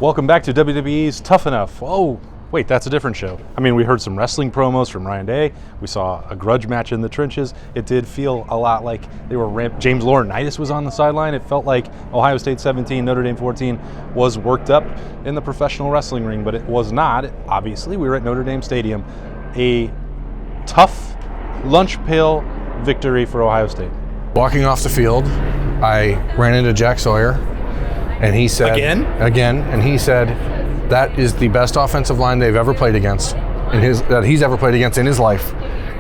Welcome back to WWE's Tough Enough. Oh, wait, that's a different show. I mean, we heard some wrestling promos from Ryan Day. We saw a grudge match in the trenches. It did feel a lot like they were James Laurinaitis was on the sideline. It felt like Ohio State 17, Notre Dame 14 was worked up in the professional wrestling ring, but it was not. Obviously, we were at Notre Dame Stadium. A tough lunch pail victory for Ohio State. Walking off the field, I ran into Jack Sawyer, and he said... Again, and he said that is the best offensive line they've ever played against, that he's ever played against in his life,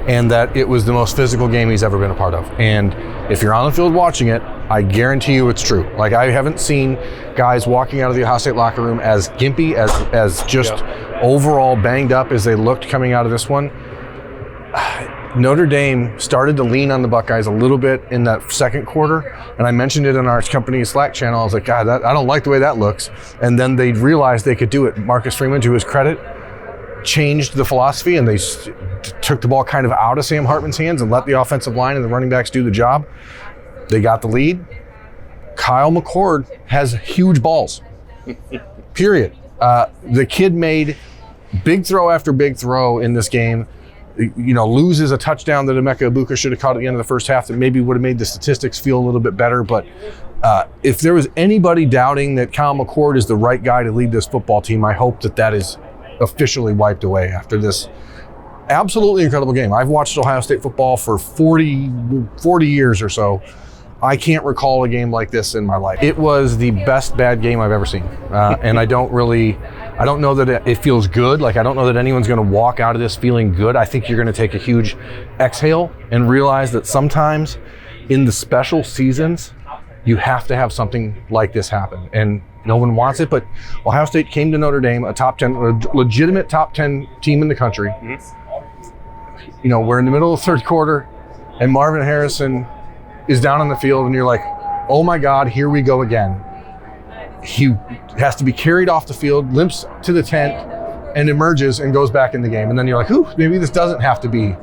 and that it was the most physical game he's ever been a part of. And if you're on the field watching it, I guarantee you it's true. Like, I haven't seen guys walking out of the Ohio State locker room as gimpy, as just overall banged up as they looked coming out of this one. Notre Dame started to lean on the Buckeyes a little bit in that second quarter, and I mentioned it in our company Slack channel. I was like, God, I don't like the way that looks. And then they realized they could do it. Marcus Freeman, to his credit, changed the philosophy, and they took the ball kind of out of Sam Hartman's hands and let the offensive line and the running backs do the job. They got the lead. Kyle McCord has huge balls, period. The kid made big throw after big throw in this game. Loses a touchdown that Emeka Ibuka should have caught at the end of the first half that maybe would have made the statistics feel a little bit better. But if there was anybody doubting that Kyle McCord is the right guy to lead this football team, I hope that is officially wiped away after this absolutely incredible game. I've watched Ohio State football for 40 years or so. I can't recall a game like this in my life. It was the best bad game I've ever seen. And I don't know that it feels good. Like, I don't know that anyone's going to walk out of this feeling good. I think you're going to take a huge exhale and realize that sometimes in the special seasons, you have to have something like this happen. And no one wants it, but Ohio State came to Notre Dame, a legitimate top 10 team in the country. Mm-hmm. We're in the middle of the third quarter, and Marvin Harrison is down on the field, and you're like, oh my God, here we go again. He has to be carried off the field, limps to the tent, and emerges and goes back in the game. And then you're like, maybe this doesn't have to be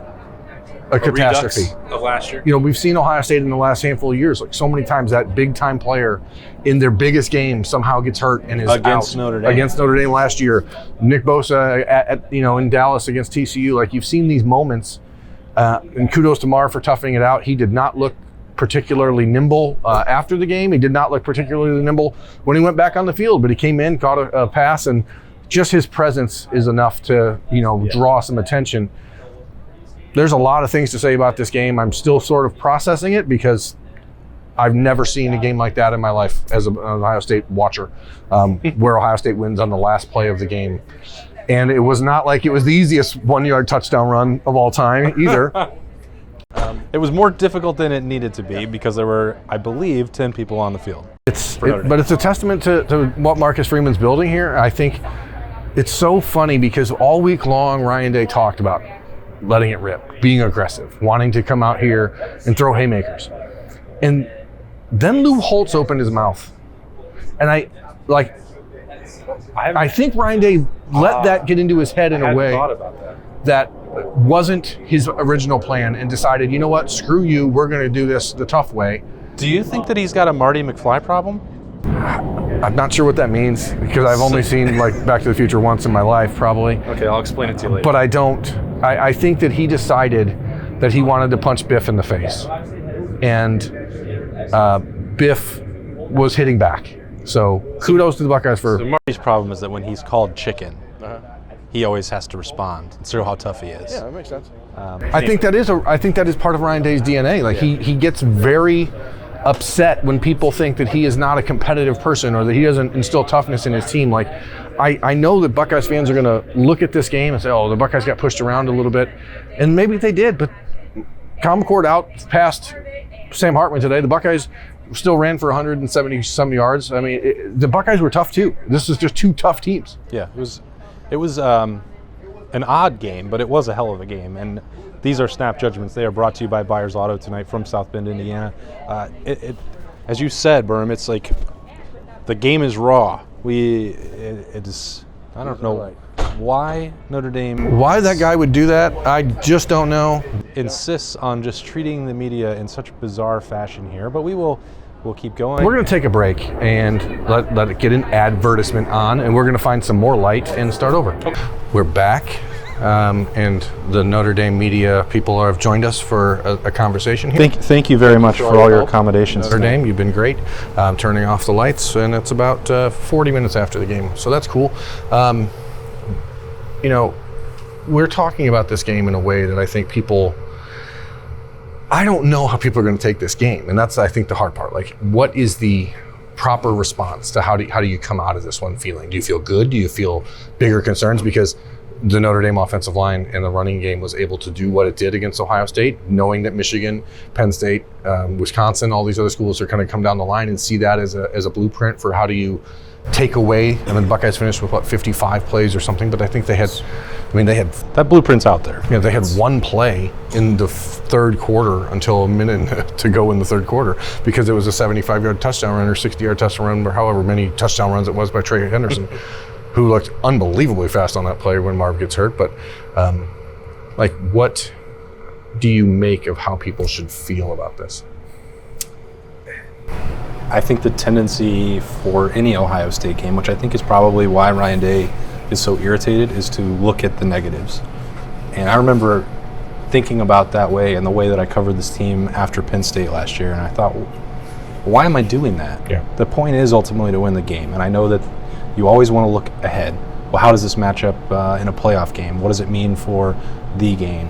a catastrophe. Of last year. We've seen Ohio State in the last handful of years, like so many times that big time player in their biggest game somehow gets hurt and is against out. Notre Dame. Against Notre Dame last year. Nick Bosa in Dallas against TCU. Like, you've seen these moments, and kudos to Mar for toughing it out. He did not look particularly nimble after the game. He did not look particularly nimble when he went back on the field, but he came in, caught a pass, and just his presence is enough to draw some attention. There's a lot of things to say about this game. I'm still sort of processing it because I've never seen a game like that in my life as an Ohio State watcher, where Ohio State wins on the last play of the game. And it was not like it was the easiest 1-yard touchdown run of all time either. It was more difficult than it needed to be because there were, I believe, 10 people on the field. But it's a testament to what Marcus Freeman's building here. I think it's so funny because all week long, Ryan Day talked about letting it rip, being aggressive, wanting to come out here and throw haymakers. And then Lou Holtz opened his mouth. And I think Ryan Day let that get into his head in a way that wasn't his original plan, and decided, you know what, screw you, we're going to do this the tough way. Do you think that he's got a Marty McFly problem? I'm not sure what that means, because I've only seen Back to the Future once in my life, probably. Okay, I'll explain it to you later. But I don't. I think that he decided that he wanted to punch Biff in the face, and Biff was hitting back. So kudos to the Buckeyes for... So Marty's problem is that when he's called chicken, he always has to respond and show how tough he is. Yeah, that makes sense. I think that is part of Ryan Day's DNA. Like, he gets very upset when people think that he is not a competitive person or that he doesn't instill toughness in his team. Like, I know that Buckeyes fans are going to look at this game and say, oh, the Buckeyes got pushed around a little bit, and maybe they did. But Kyle McCord out past Sam Hartman today. The Buckeyes still ran for 170-some yards. I mean, the Buckeyes were tough too. This is just two tough teams. Yeah, it was an odd game, but it was a hell of a game. And these are Snap Judgments. They are brought to you by Byers Auto tonight from South Bend, Indiana. As you said, Berm, it's like the game is raw. It is. I don't know why Notre Dame. Why that guy would do that, I just don't know. Insists on just treating the media in such bizarre fashion here, but we will We'll keep going. We're going to take a break and let it get an advertisement on, and we're going to find some more light and start over. Okay. We're back, and the Notre Dame media people have joined us for a conversation here. Thank you very much for all your accommodations. Notre Dame, you've been great. Turning off the lights, and it's about 40 minutes after the game, so that's cool. We're talking about this game in a way that I think I don't know how people are going to take this game, and that's, I think, the hard part. Like, what is the proper response to how do you come out of this one feeling? Do you feel good? Do you feel bigger concerns? Because the Notre Dame offensive line and the running game was able to do what it did against Ohio State, knowing that Michigan, Penn State, Wisconsin, all these other schools are going to come down the line and see that as a blueprint for how do you take away. I mean, the Buckeyes finished with 55 plays or something, but I think they had that blueprint's out there. Yeah, they had one play in the third quarter until a minute to go in the third quarter because it was a 75-yard touchdown run or 60-yard touchdown run or however many touchdown runs it was by Trey Henderson, who looked unbelievably fast on that play when Marv gets hurt. But what do you make of how people should feel about this? I think the tendency for any Ohio State game, which I think is probably why Ryan Day is so irritated, is to look at the negatives. And I remember thinking about that way and the way that I covered this team after Penn State last year, and I thought, why am I doing that? Yeah. The point is ultimately to win the game, and I know that you always want to look ahead. Well, how does this match up in a playoff game? What does it mean for the game?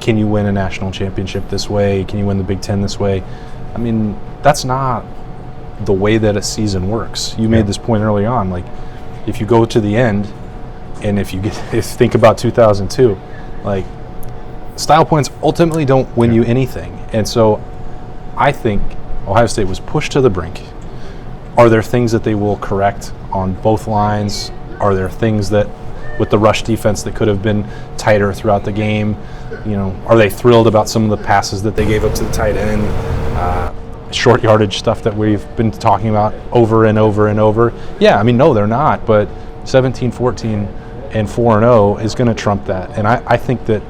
Can you win a national championship this way? Can you win the Big Ten this way? I mean, that's not the way that a season works. You made this point early on. Like, if you go to the end, and if you think about 2002, like, style points ultimately don't win you anything. And so I think Ohio State was pushed to the brink. Are there things that they will correct on both lines? Are there things that, with the rush defense, that could have been tighter throughout the game? Are they thrilled about some of the passes that they gave up to the tight end? Short yardage stuff that we've been talking about over and over and over. Yeah, I mean, no, they're not. But 17-14 and 4-0 is going to trump that. And I think that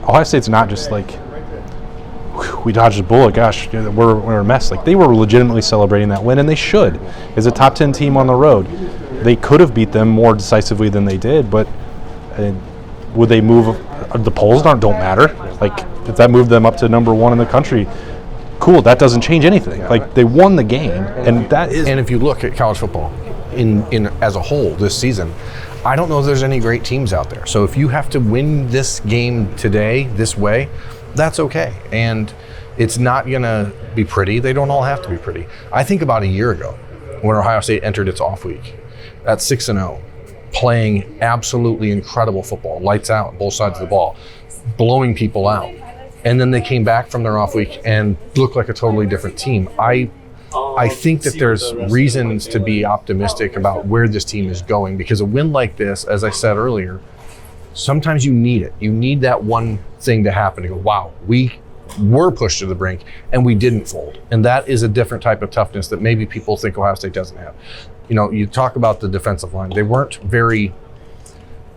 Ohio State's not just like, we dodged a bullet, gosh, we're a mess. Like, they were legitimately celebrating that win, and they should. As a top 10 team on the road, they could have beat them more decisively than they did, but would they move? The polls don't matter. Like, if that moved them up to number one in the country, cool, that doesn't change anything. Like, they won the game, and that is. And if you look at college football in as a whole this season, I don't know if there's any great teams out there. So if you have to win this game today this way, that's okay. And it's not going to be pretty. They don't all have to be pretty. I think about a year ago when Ohio State entered its off week at 6-0, playing absolutely incredible football, lights out, both sides of the ball, blowing people out. And then they came back from their off week and looked like a totally different team. I think that there's reasons to be optimistic about where this team is going, because a win like this, as I said earlier, sometimes you need it. You need that one thing to happen to go, wow, we were pushed to the brink and we didn't fold. And that is a different type of toughness that maybe people think Ohio State doesn't have. You talk about the defensive line. They weren't very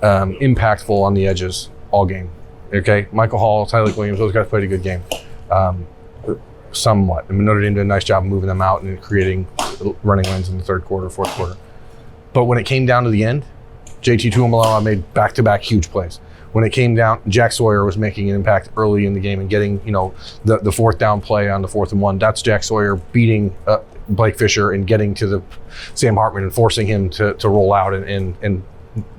impactful on the edges all game. Okay, Michael Hall, Tyler Williams, those guys played a good game. Somewhat. I mean, Notre Dame did a nice job moving them out and creating running lanes in the third quarter, fourth quarter. But when it came down to the end, JT Tuimoloau made back-to-back huge plays. When it came down, Jack Sawyer was making an impact early in the game and getting, the fourth down play on the 4th and 1. That's Jack Sawyer beating Blake Fisher and getting to the Sam Hartman and forcing him to roll out and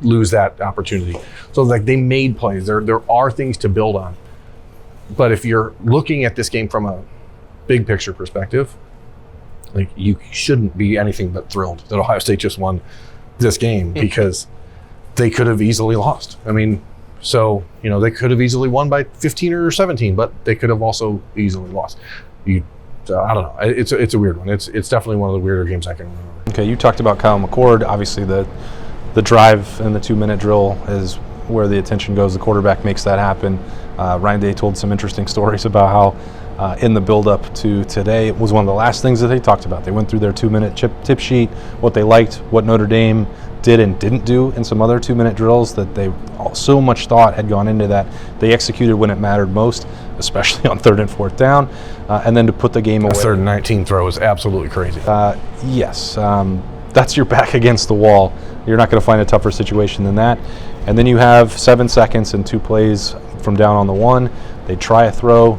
lose that opportunity. So they made plays. There are things to build on. But if you're looking at this game from a big picture perspective, you shouldn't be anything but thrilled that Ohio State just won this game, because they could have easily lost. I mean, they could have easily won by 15 or 17, but they could have also easily lost. I don't know. It's a weird one. It's definitely one of the weirder games I can remember. Okay, you talked about Kyle McCord. Obviously, the drive and the 2-minute drill is where the attention goes. The quarterback makes that happen. Ryan Day told some interesting stories about how in the build-up to today, it was one of the last things that they talked about. They went through their 2-minute tip sheet, what they liked, what Notre Dame did and didn't do in some other 2-minute drills that so much thought had gone into that. They executed when it mattered most, especially on 3rd and 4th down, and then to put the game away. A 3rd and 19 throw is absolutely crazy. Yes, that's your back against the wall. You're not going to find a tougher situation than that. And then you have 7 seconds and 2 plays from down on the 1. They try a throw,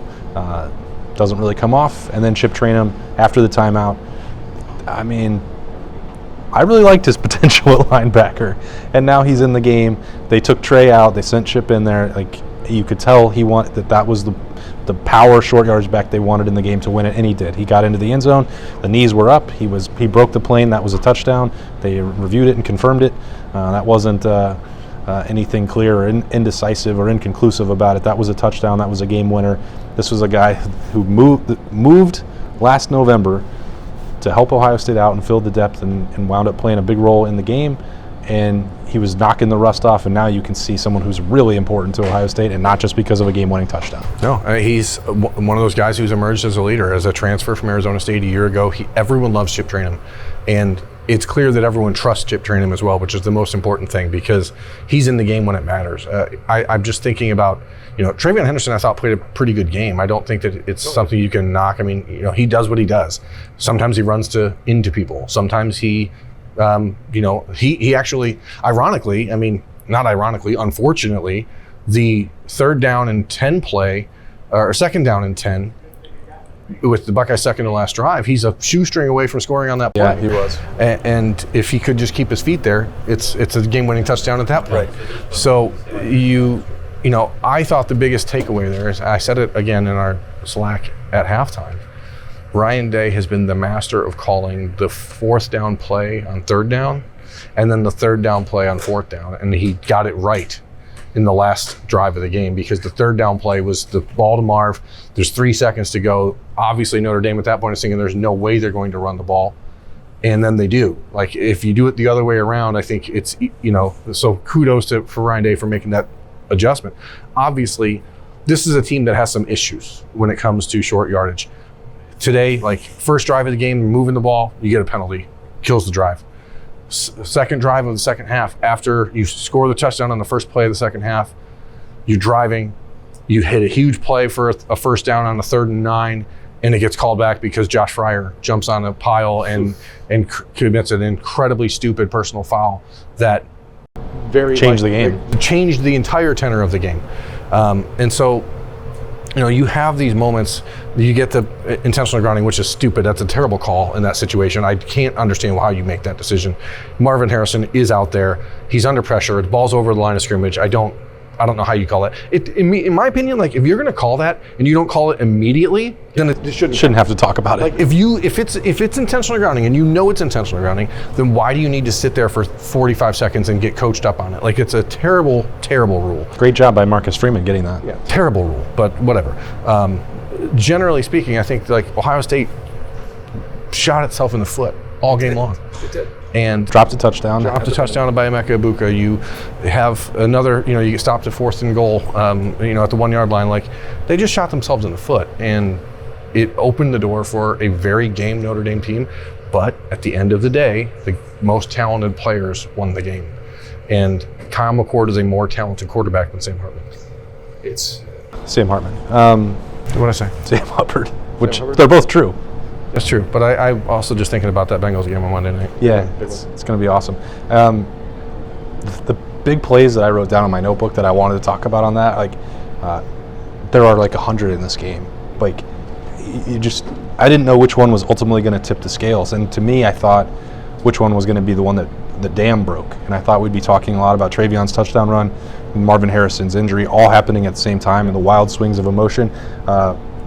doesn't really come off, and then Chip Trayanum after the timeout. I mean, I really liked his potential at linebacker, and now he's in the game. They took Trey out. They sent Chip in there. Like, you could tell he wanted that was the power short yardage back they wanted in the game to win it, and he did. He got into the end zone. The knees were up. He broke the plane. That was a touchdown. They reviewed it and confirmed it. That wasn't anything clear or indecisive or inconclusive about it. That was a touchdown. That was a game winner. This was a guy who moved last November to help Ohio State out and fill the depth and wound up playing a big role in the game. And he was knocking the rust off, and now you can see someone who's really important to Ohio State, and not just because of a game-winning touchdown. No, he's one of those guys who's emerged as a leader, as a transfer from Arizona State a year ago. Everyone loves Chip Trayanum, and it's clear that everyone trusts Chip Trayanum as well, which is the most important thing, because he's in the game when it matters. I'm just thinking about, Travion Henderson, I thought, played a pretty good game. I don't think that it's something you can knock. I mean, he does what he does. Sometimes he runs into people. Sometimes he actually, ironically, unfortunately, the 3rd down and 10 play, or 2nd down and 10, with the Buckeyes' second to last drive, he's a shoestring away from scoring on that play. Yeah, he was. And if he could just keep his feet there, it's a game-winning touchdown at that point. Right. So I thought the biggest takeaway there is, I said it again in our Slack at halftime, Ryan Day has been the master of calling the 4th down play on 3rd down and then the 3rd down play on 4th down. And he got it right in the last drive of the game, because the 3rd down play was the ball to Marv. There's 3 seconds to go. Obviously, Notre Dame at that point is thinking there's no way they're going to run the ball. And then they do. Like, if you do it the other way around, I think it's, so kudos for Ryan Day for making that adjustment. Obviously, this is a team that has some issues when it comes to short yardage. Today, like, first drive of the game, moving the ball, you get a penalty, kills the drive. Second drive of the second half, after you score the touchdown on the first play of the second half, you're driving, you hit a huge play for a first down on a 3rd and 9, and it gets called back because Josh Fryer jumps on a pile and commits an incredibly stupid personal foul that changed the game. Changed the entire tenor of the game. And so, you have these moments, you get the intentional grounding, which is stupid. That's a terrible call in that situation. I can't understand how you make that decision. Marvin Harrison is out there. He's under pressure. The ball's over the line of scrimmage. I don't know how you call it. In my opinion, like, if you're going to call that and you don't call it immediately, then it shouldn't have to talk about it. Like, if it's intentional grounding and you know it's intentional grounding, then why do you need to sit there for 45 seconds and get coached up on it? Like, it's a terrible, terrible rule. Great job by Marcus Freeman getting that. Yeah, terrible rule, but whatever. Generally speaking, I think, like, Ohio State shot itself in the foot all game long. It did. And dropped a touchdown by Emeka Ibuka. You have another, you get stopped at 4th and goal, at the 1 yard line. Like, they just shot themselves in the foot, and it opened the door for a very game Notre Dame team. But at the end of the day, the most talented players won the game. And Kyle McCord is a more talented quarterback than Sam Hartman. It's Sam Hartman. What did I say? Sam Hubbard, which they're both true. That's true, but I also just thinking about that Bengals game on Monday night. Yeah, it's going to be awesome. The big plays that I wrote down in my notebook that I wanted to talk about on that, like, there are like 100 in this game. Like, I didn't know which one was ultimately going to tip the scales, and to me, I thought which one was going to be the one that the dam broke, and I thought we'd be talking a lot about Travion's touchdown run and Marvin Harrison's injury, all happening at the same time, and the wild swings of emotion.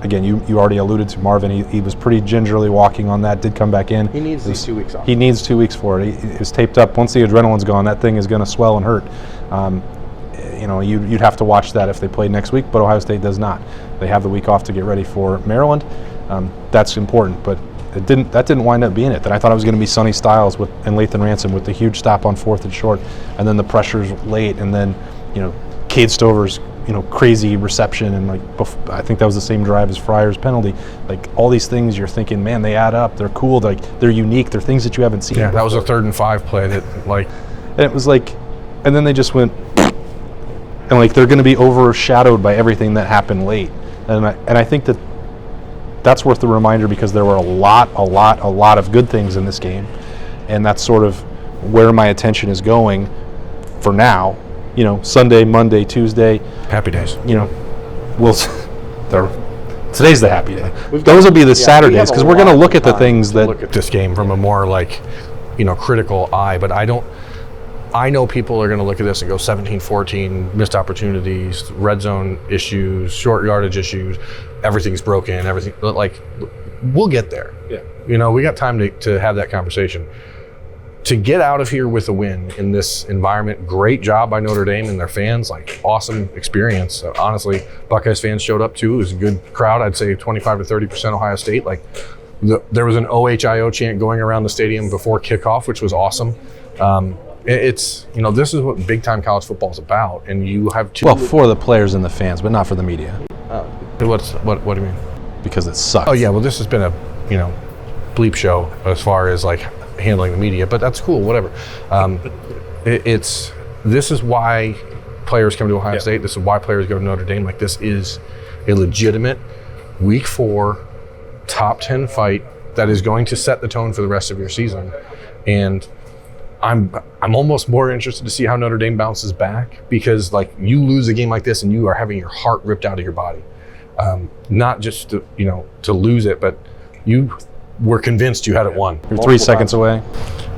Again, you already alluded to Marvin. He was pretty gingerly walking on that, did come back in. He needs these 2 weeks off. He needs 2 weeks for it. He was taped up. Once the adrenaline's gone, that thing is going to swell and hurt. You'd have to watch that if they played next week, but Ohio State does not. They have the week off to get ready for Maryland. That's important, but that didn't wind up being it. Then I thought it was going to be Sonny Styles and Lathan Ransom with the huge stop on 4th and short, and then the pressures late, and then Cade Stover's crazy reception, and I think that was the same drive as Fryer's penalty. Like, all these things, you're thinking, man, they add up. They're cool. They're unique. They're things that you haven't seen. Yeah, before. That was a 3rd and 5 play that, like, And it was like, and then they just went, and like they're going to be overshadowed by everything that happened late. And I think that's worth the reminder, because there were a lot of good things in this game, and that's sort of where my attention is going for now. You know, Sunday, Monday, Tuesday. Happy days. You know, today's the happy day. Those will be the Saturdays, because we're going to look at the things that look at this game from a more like, you know, critical eye. But I know people are going to look at this and go 17-14, missed opportunities, red zone issues, short yardage issues, everything's broken, everything. Like, we'll get there. Yeah. You know, we got time to have that conversation. To get out of here with a win in this environment, great job by Notre Dame and their fans, like awesome experience. Honestly, Buckeyes fans showed up too. It was a good crowd. I'd say 25 to 30% Ohio State. Like there was an OHIO chant going around the stadium before kickoff, which was awesome. It's, you know, this is what big time college football is about. And you have two. well, for the players and the fans, but not for the media, What do you mean? because it sucks. Oh yeah, well this has been a, you know, bleep show as far as like handling the media, but that's cool, whatever. This is why players come to Ohio State. This is why players go to Notre Dame. Like, this is a legitimate week 4 top 10 fight that is going to set the tone for the rest of your season. And I'm almost more interested to see how Notre Dame bounces back, because like, you lose a game like this and you are having your heart ripped out of your body. Not just to, you know, to lose it, but you were convinced you had it won. You're 3 seconds away.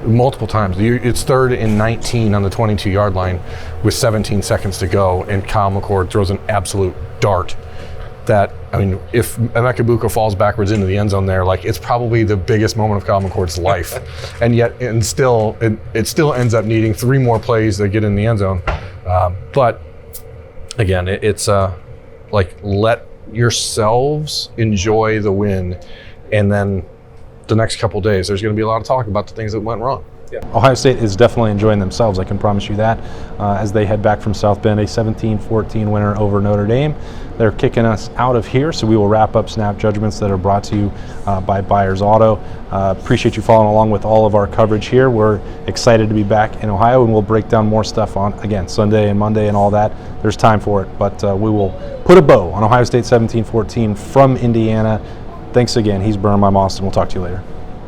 Multiple times. It's 3rd and 19 on the 22-yard line with 17 seconds to go, and Kyle McCord throws an absolute dart that, I mean, if Emeka Buka falls backwards into the end zone there, like, it's probably the biggest moment of Kyle McCord's life. And yet, it still ends up needing 3 more plays to get in the end zone. But again, it's like, let yourselves enjoy the win, and then the next couple of days, there's going to be a lot of talk about the things that went wrong. Yeah. Ohio State is definitely enjoying themselves, I can promise you that, as they head back from South Bend, a 17-14 winner over Notre Dame. They're kicking us out of here, so we will wrap up Snap Judgments that are brought to you by Byers Auto. Appreciate you following along with all of our coverage here. We're excited to be back in Ohio, and we'll break down more stuff on, again, Sunday and Monday and all that. There's time for it, but we will put a bow on Ohio State 17-14 from Indiana. Thanks again. He's Birmingham. I'm Austin. We'll talk to you later.